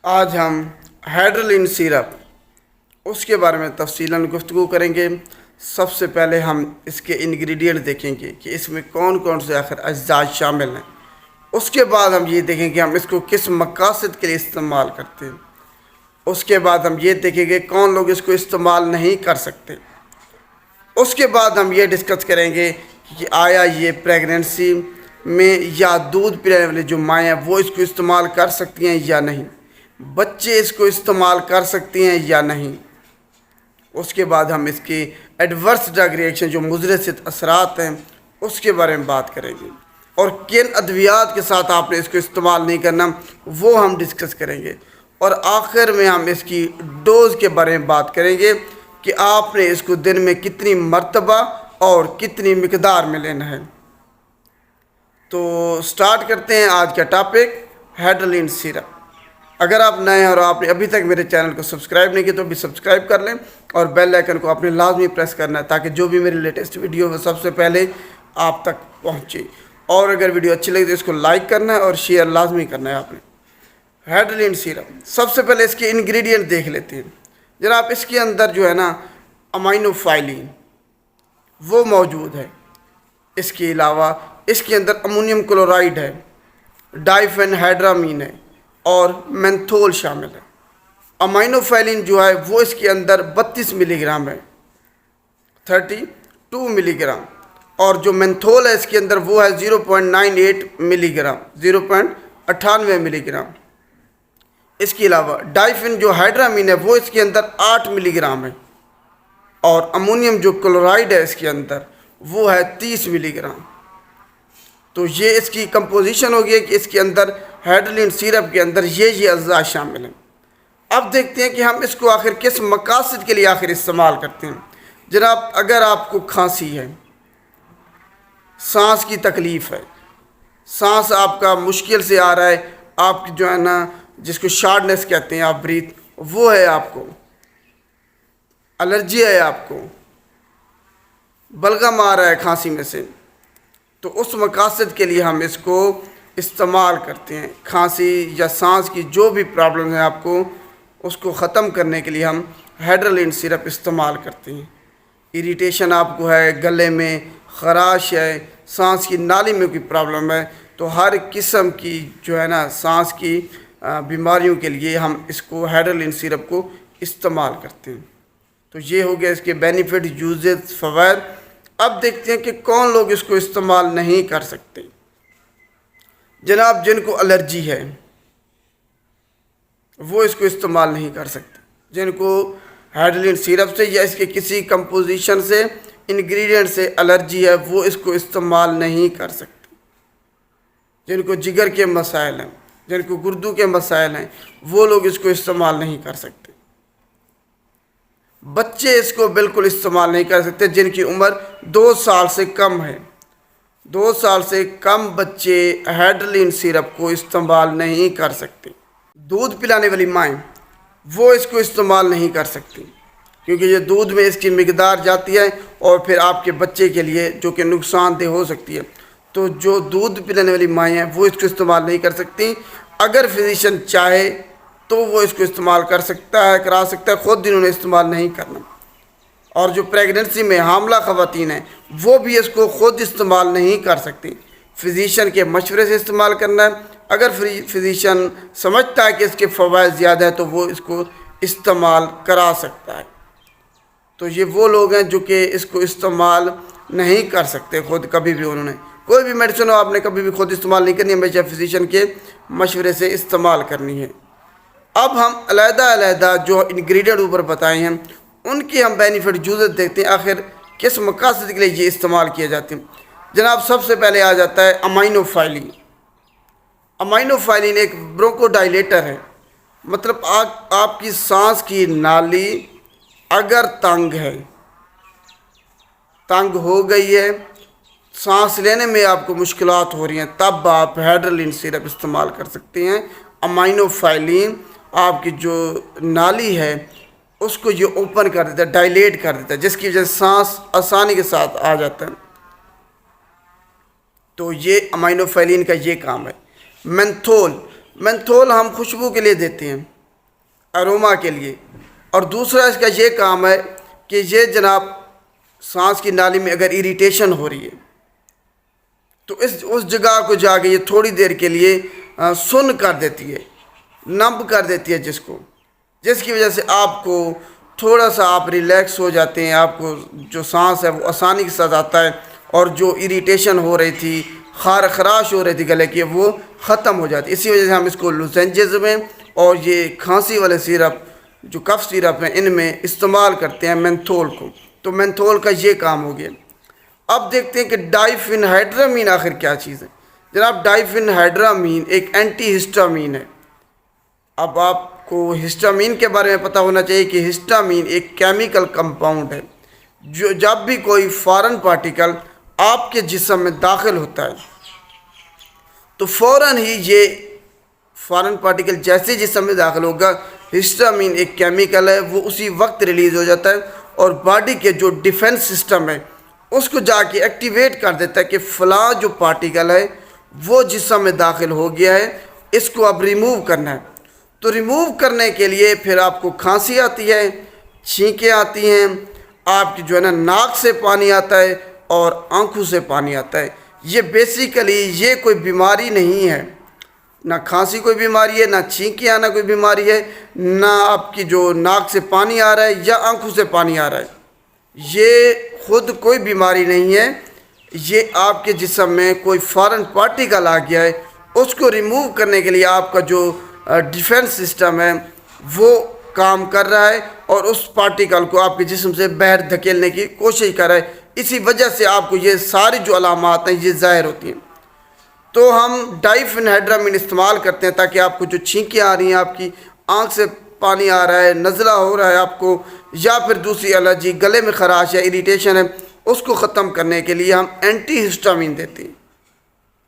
आज हम हाइड्रोलिन सिरप उसके बारे में तफसीलन गुफ्तगू करेंगे। सबसे पहले हम इसके इंग्रेडिएंट देखेंगे कि इसमें कौन कौन से आखिर अज्जा शामिल हैं। उसके बाद हम ये देखेंगे हम इसको किस मकासद के लिए इस्तेमाल करते हैं। उसके बाद हम ये देखेंगे कौन लोग इसको इस्तेमाल नहीं कर सकते। उसके बाद हम ये डिस्कस करेंगे कि आया ये प्रेगनेंसी में या दूध पिलाने वाले जो माएँ हैं वो इसको इस्तेमाल कर सकती हैं या नहीं, बच्चे इसको इस्तेमाल कर सकते हैं या नहीं। उसके बाद हम इसके एडवर्स ड्रग रिएक्शन जो मुज़र असरात हैं उसके बारे में बात करेंगे और किन अद्वियात के साथ आपने इसको इस्तेमाल नहीं करना वो हम डिस्कस करेंगे। और आखिर में हम इसकी डोज़ के बारे में बात करेंगे कि आपने इसको दिन में कितनी मर्तबा और कितनी मिकदार में लेना है। तो स्टार्ट करते हैं आज का टॉपिक हाइड्रोलिन सिरप। अगर आप नए हैं और आपने अभी तक मेरे चैनल को सब्सक्राइब नहीं किया तो अभी सब्सक्राइब कर लें और बेल आइकन को आपने लाजमी प्रेस करना है ताकि जो भी मेरी लेटेस्ट वीडियो है सबसे पहले आप तक पहुंचे। और अगर वीडियो अच्छी लगी तो इसको लाइक करना है और शेयर लाजमी करना है आपने। हाइड्रोलिन सिरप, सबसे पहले इसके इंग्रेडिएंट देख लेते हैं जनाब। इसके अंदर जो है ना अमाइनोफाइलिन वो मौजूद है। इसके अलावा इसके अंदर अमोनियम क्लोराइड है, डाइफेनहाइड्रामीन है और मेंथोल शामिल है। अमाइनोफाइलिन जो है वो इसके अंदर 32 मिलीग्राम है, 32 मिलीग्राम। और जो मेंथोल है इसके अंदर वो है 0.98 मिलीग्राम, 0.98 मिलीग्राम। इसके अलावा डाइफिन जो हाइड्रामीन है वो इसके अंदर 8 मिलीग्राम है और अमोनियम जो क्लोराइड है इसके अंदर वो है 30 मिलीग्राम। तो ये इसकी कंपोजिशन हो गई कि इसके अंदर हाइड्रोलिन सिरप के अंदर ये अज़्ज़ा शामिल हैं। अब देखते हैं कि हम इसको आखिर किस मकासद के लिए आखिर इस्तेमाल करते हैं। जनाब, अगर आपको खांसी है, सांस की तकलीफ़ है, सांस आपका मुश्किल से आ रहा है, आपकी जो है ना जिसको शार्टनेस कहते हैं आप ब्रीथ, वो है, आपको एलर्जी है, आपको बलगम आ रहा है खांसी में से, तो उस मकासद के लिए हम इसको इस्तेमाल करते हैं। खांसी या सांस की जो भी प्रॉब्लम है आपको उसको ख़त्म करने के लिए हम हाइड्रोलिन सिरप इस्तेमाल करते हैं। इरिटेशन आपको है, गले में ख़राश है, सांस की नाली में कोई प्रॉब्लम है, तो हर किस्म की जो है ना सांस की बीमारियों के लिए हम इसको हाइड्रोलिन सिरप को इस्तेमाल करते हैं। तो ये हो गया इसके बेनिफिट, यूजेस, फ़वाइद। अब देखते हैं कि कौन लोग इसको इस्तेमाल नहीं कर सकते। जनाब, जिनको एलर्जी है वो इसको इस्तेमाल नहीं कर सकते। जिनको हाइड्रोलिन सिरप से या इसके किसी कंपोजिशन से, इंग्रेडिएंट से एलर्जी है वो इसको इस्तेमाल नहीं कर सकते। जिनको जिगर के मसाइल हैं, जिनको गुर्दों के मसाइल हैं, वो लोग इसको इस्तेमाल नहीं कर सकते। बच्चे इसको बिल्कुल इस्तेमाल नहीं कर सकते जिनकी उम्र 2 साल से कम है। 2 साल से कम बच्चे हाइड्रोलिन सिरप को इस्तेमाल नहीं कर सकते। दूध पिलाने वाली माएँ वो इसको इस्तेमाल नहीं कर सकती क्योंकि ये दूध में इसकी मिकदार जाती है और फिर आपके बच्चे के लिए जो कि नुकसानदेह हो सकती है। तो जो दूध पिलाने वाली माएँ हैं वो इसको इस्तेमाल नहीं कर सकती। अगर फिजिशियन चाहे तो वो इसको इस्तेमाल कर सकता है, करा सकता है, ख़ुद इन्होंने इस्तेमाल नहीं करना। और जो प्रेगनेंसी में हामला ख़वातीन हैं वो भी इसको ख़ुद इस्तेमाल नहीं कर सकती, फिजिशियन के मशवरे से इस्तेमाल करना है। अगर फिजिशियन समझता है कि इसके फ़वाइद ज़्यादा है तो वो इसको इस्तेमाल करा सकता है। तो ये वो लोग हैं जो कि इसको इस्तेमाल नहीं कर सकते ख़ुद कभी भी। उन्होंने कोई भी मेडिसिन हो आपने कभी भी ख़ुद इस्तेमाल नहीं करनी, हमेशा फिजिशियन के मशवरे से इस्तेमाल करनी है। अब हम अलहदा जो इंग्रेडिएंट ऊपर बताए हैं उनकी हम बेनिफिट यूज़ देखते हैं आखिर किस मकासद के लिए ये इस्तेमाल किए जाते हैं। जनाब, सबसे पहले आ जाता है अमाइनोफाइलिन। अमाइनोफाइलिन एक ब्रोंकोडाइलेटर है, मतलब आपकी सांस की नाली अगर तंग हो गई है, सांस लेने में आपको मुश्किलात हो रही हैं, तब आप हाइड्रोलिन सिरप इस्तेमाल कर सकते हैं। अमाइनोफाइलिन आपकी जो नाली है उसको ये ओपन कर देता है, डायलेट कर देता है, जिसकी वजह से सांस आसानी के साथ आ जाता है। तो ये अमाइनोफाइलिन का ये काम है। मेंथोल हम खुशबू के लिए देते हैं, अरोमा के लिए। और दूसरा इसका ये काम है कि ये जनाब सांस की नाली में अगर इरिटेशन हो रही है तो इस उस जगह को जाके ये थोड़ी देर के लिए सुन्न कर देती है, नम कर देती है जिसकी वजह से आपको थोड़ा सा आप रिलैक्स हो जाते हैं, आपको जो सांस है वो आसानी के साथ आता है और जो इरिटेशन हो रही थी, खराश हो रही थी गले की, वो ख़त्म हो जाती है। इसी वजह से हम इसको लुसेंजेस में और ये खांसी वाले सिरप जो कफ सिरप हैं इनमें इस्तेमाल करते हैं मेंथोल को। तो मेंथोल का ये काम हो गया। अब देखते हैं कि डाइफिनहाइड्रामीन आखिर क्या चीज़ है। जनाब डाइफिनहाइड्रामीन एक एंटी हिस्टामीन है। अब आपको हिस्टामीन के बारे में पता होना चाहिए कि हिस्टामीन एक केमिकल कंपाउंड है जो जब भी कोई फॉरेन पार्टिकल आपके जिस्म में दाखिल होता है तो फ़ौरन ही ये फॉरेन पार्टिकल जैसे जिस्म में दाखिल होगा, हिस्टामीन एक केमिकल है, वो उसी वक्त रिलीज़ हो जाता है और बॉडी के जो डिफेंस सिस्टम है उसको जाके एक्टिवेट कर देता है कि फ़लाँ जो पार्टिकल है वो जिस्म में दाखिल हो गया है, इसको अब रिमूव करना है। तो रिमूव करने के लिए फिर आपको खांसी आती है, छींकें आती हैं, आपकी जो है ना नाक से पानी आता है और आंखों से पानी आता है। ये बेसिकली ये कोई बीमारी नहीं है, ना खांसी कोई बीमारी है, ना छींकें आना कोई बीमारी है, ना आपकी जो नाक से पानी आ रहा है या आंखों से पानी आ रहा है, ये खुद कोई बीमारी नहीं है। ये आपके जिस्म में कोई फॉरेन पार्टिकल आ गया है, उसको रिमूव करने के लिए आपका जो डिफेंस सिस्टम है वो काम कर रहा है और उस पार्टिकल को आपके जिस्म से बाहर धकेलने की कोशिश कर रहा है। इसी वजह से आपको ये सारी जो अलामात हैं ये ज़ाहिर होती हैं। तो हम डाइफिनहाइड्रामीन इस्तेमाल करते हैं ताकि आपको जो छींकें आ रही हैं, आपकी आँख से पानी आ रहा है, नज़ला हो रहा है आपको, या फिर दूसरी एलर्जी, गले में खराश है, इरिटेशन है, उसको ख़त्म करने के लिए हम एंटी हिस्टामीन देते हैं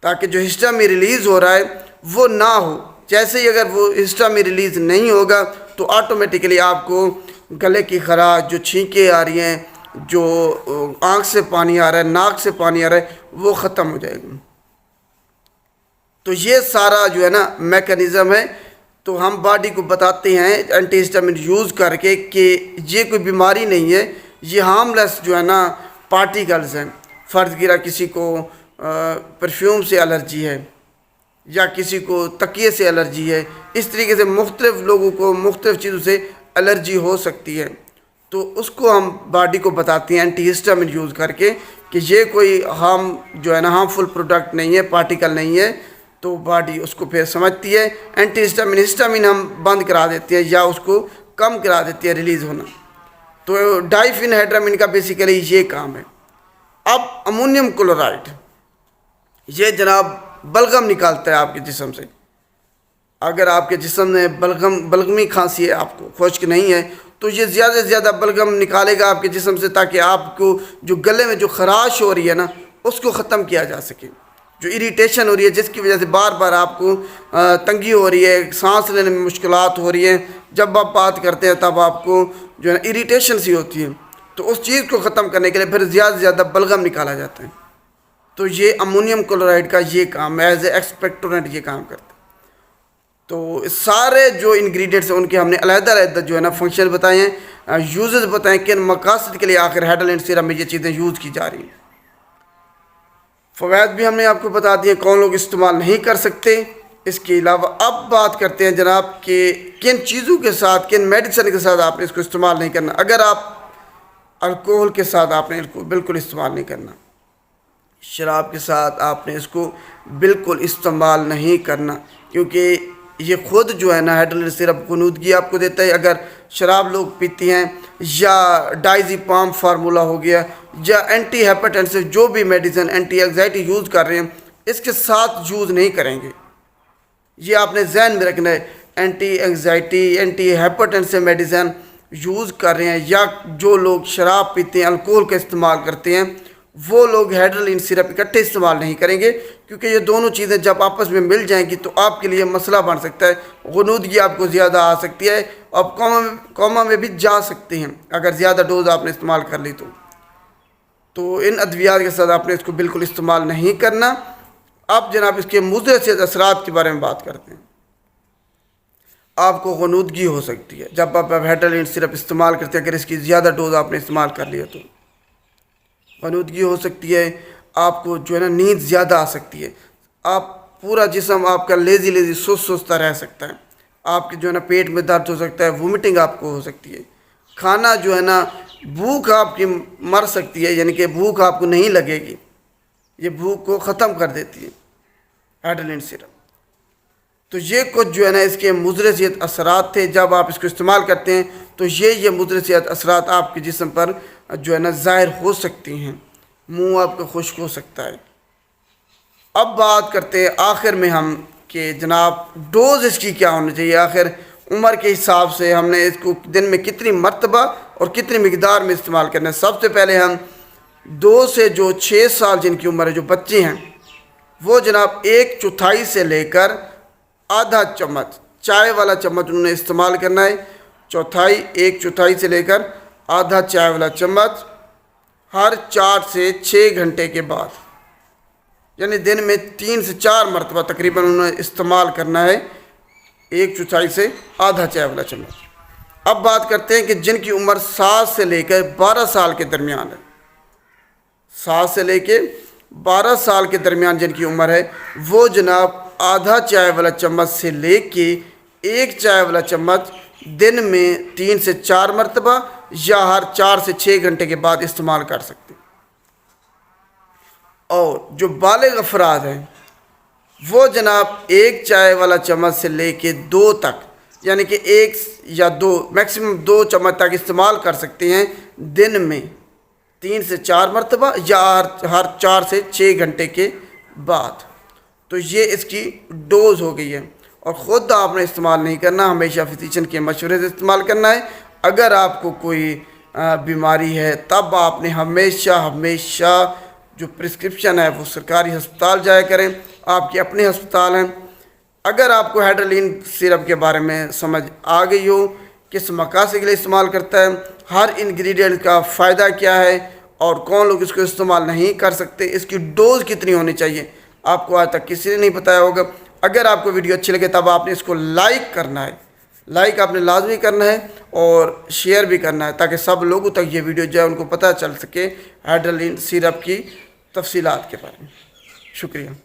ताकि जो हिस्टामीन रिलीज़ हो रहा है वो ना हो। जैसे ही अगर वो हिस्टामीन रिलीज़ नहीं होगा तो ऑटोमेटिकली आपको गले की खराश, जो छींकें आ रही हैं, जो आँख से पानी आ रहा है, नाक से पानी आ रहा है, वो ख़त्म हो जाएगा। तो ये सारा जो है ना मैकेनिज़्म है। तो हम बॉडी को बताते हैं एंटी हिस्टामिन यूज़ करके कि ये कोई बीमारी नहीं है, ये हार्मलेस जो है ना पार्टिकल्स हैं। फ़र्ज़ गिरा किसी को परफ्यूम से एलर्जी है या किसी को तकिए से एलर्जी है, इस तरीके से मुख्तलिफ़ लोगों को मुख्तलिफ़ चीज़ों से एलर्जी हो सकती है। तो उसको हम बॉडी को बताते हैं एंटी हिस्टामिन यूज़ करके कि ये कोई जो है ना हार्मफुल प्रोडक्ट नहीं है, पार्टिकल नहीं है। तो बॉडी उसको फिर समझती है, एंटी हिस्टामिन हम बंद करा देते हैं या उसको कम करा देती है रिलीज़ होना। तो डाइफिनहाइड्रामीन का बेसिकली ये काम है। अब अमोनियम क्लोराइड ये जनाब बलगम निकालता है आपके जिस्म से। अगर आपके जिस्म में बलगमी खांसी है, आपको खुश्क नहीं है, तो ये ज़्यादा से ज़्यादा बलगम निकालेगा आपके जिस्म से ताकि आपको जो गले में जो खराश हो रही है ना उसको ख़त्म किया जा सके, जो इरिटेशन हो रही है जिसकी वजह से बार बार आपको तंगी हो रही है, सांस लेने में मुश्किलात हो रही है, जब आप बात करते हैं तब आपको जो है इरिटेशन सी होती है। तो उस चीज़ को ख़त्म करने के लिए फिर ज़्यादा से ज़्यादा बलगम निकाला जाता है। तो ये अमोनियम क्लोराइड का ये काम एज ए एक्सपेक्टोरेंट ये काम करता है। तो सारे जो इंग्रेडिएंट्स हैं उनके हमने अलग-अलग जो है ना फंक्शन बताए हैं, यूजेस बताएं, किन मकासद के लिए आखिर हाइड्रोलिन सीरम में ये चीज़ें यूज़ की जा रही हैं। फ़वाइद भी हमने आपको बता दिए, कौन लोग इस्तेमाल नहीं कर सकते। इसके अलावा अब बात करते हैं जनाब कि किन चीज़ों के साथ, किन मेडिसिन के साथ आपने इसको इस्तेमाल नहीं करना। अगर आप अल्कोहल के साथ आपने इसको बिल्कुल इस्तेमाल नहीं करना, शराब के साथ आपने इसको बिल्कुल इस्तेमाल नहीं करना, क्योंकि ये ख़ुद जो है ना हाइड्रोलिन सिरप गुनूदगी आपको देता है। अगर शराब लोग पीती हैं या डाइज़ीपाम फार्मूला हो गया या एंटी हेपेटेंसिव जो भी मेडिसिन, एंटी एंग्जाइटी यूज़ कर रहे हैं, इसके साथ यूज़ नहीं करेंगे। ये आपने जहन में रखना है। Anti anxiety, anti hypertensive medicine use कर रहे हैं या जो लोग शराब पीते हैं, अल्कोहल का इस्तेमाल करते हैं, वो लोग हाइड्रोलिन सिरप इकट्ठे इस्तेमाल नहीं करेंगे, क्योंकि ये दोनों चीज़ें जब आपस में मिल जाएंगी तो आपके लिए मसला बन सकता है। गुनूदगी आपको ज़्यादा आ सकती है, आप कोमा में भी जा सकते हैं अगर ज़्यादा डोज आपने इस्तेमाल कर ली तो इन अद्वियात के साथ आपने इसको बिल्कुल इस्तेमाल नहीं करना। अब जनाब इसके मुज़र से असरात के बारे में बात करते हैं। आपको गनूदगी हो सकती है जब आप हेड्रोलिन सिरप इस्तेमाल करते हैं। अगर इसकी ज़्यादा डोज आपने इस्तेमाल कर लिया तो गनूदगी हो सकती है, आपको जो है ना नींद ज़्यादा आ सकती है, आप पूरा जिस्म आपका लेज़ी सुस्ता रह सकता है, आपके जो है ना पेट में दर्द हो सकता है, वोमिटिंग आपको हो सकती है, खाना जो है ना भूख आपकी मर सकती है, यानी कि भूख आपको नहीं लगेगी, ये भूख को ख़त्म कर देती है हेड्रोलिन सिरप। तो ये कुछ जो है ना इसके मुज़र सेहत असरात थे। जब आप इसको इस्तेमाल करते हैं तो ये मुज़र सेहत असरात आपके जिस्म पर जो है ना ज़ाहिर हो सकती हैं, मुंह आपका खुश्क हो सकता है। अब बात करते हैं आखिर में हम कि जनाब डोज़ इसकी क्या होनी चाहिए। आखिर उम्र के हिसाब से हमने इसको दिन में कितनी मरतबा और कितनी मिकदार में इस्तेमाल करना है। सबसे पहले हम 2 से जो 6 साल जिनकी उम्र है, जो बच्चे हैं, वो जनाब 1/4 से लेकर आधा चम्मच चाय वाला चम्मच उन्होंने इस्तेमाल करना है। 1/4 से लेकर आधा चाय वाला चम्मच हर 4 से 6 घंटे के बाद, यानी दिन में 3 से 4 मरतबा तकरीबन उन्होंने इस्तेमाल करना है। 1/4 से आधा चाय वाला चम्मच। अब बात करते हैं कि जिनकी उम्र 7 से लेकर 12 साल के दरमियान है, 7 से लेकर 12 साल के दरमियान जिनकी उम्र है, वो जनाब आधा चाय वाला चम्मच से लेके 1 चाय वाला चम्मच दिन में 3 से 4 मरतबा या हर 4 से 6 घंटे के बाद इस्तेमाल कर सकते हैं। और जो बालिग अफराद हैं वो जनाब 1 चाय वाला चम्मच से लेके 2 तक, यानी कि 1 या 2 मैक्सिमम 2 चम्मच तक इस्तेमाल कर सकते हैं दिन में 3 से 4 मरतबा या हर 4 से 6 घंटे के बाद। तो ये इसकी डोज़ हो गई है। और ख़ुद आपने इस्तेमाल नहीं करना, हमेशा फिजिशियन के मशवरे से इस्तेमाल करना है। अगर आपको कोई बीमारी है तब आपने हमेशा जो प्रिस्क्रिप्शन है वो सरकारी हस्पताल जाया करें, आपके अपने हस्पताल हैं। अगर आपको हेड्रोलिन सिरप के बारे में समझ आ गई हो, किस मकासद के लिए इस्तेमाल करता है, हर इंग्रेडिएंट का फ़ायदा क्या है और कौन लोग इसको इस्तेमाल नहीं कर सकते, इसकी डोज़ कितनी होनी चाहिए, आपको आज तक किसी ने नहीं बताया होगा। अगर आपको वीडियो अच्छी लगे तब आपने इसको लाइक करना है, लाइक आपने लाजमी करना है और शेयर भी करना है, ताकि सब लोगों तक ये वीडियो जो है उनको पता चल सके हेड्रोलिन सिरप की तफसीलात के बारे में। शुक्रिया।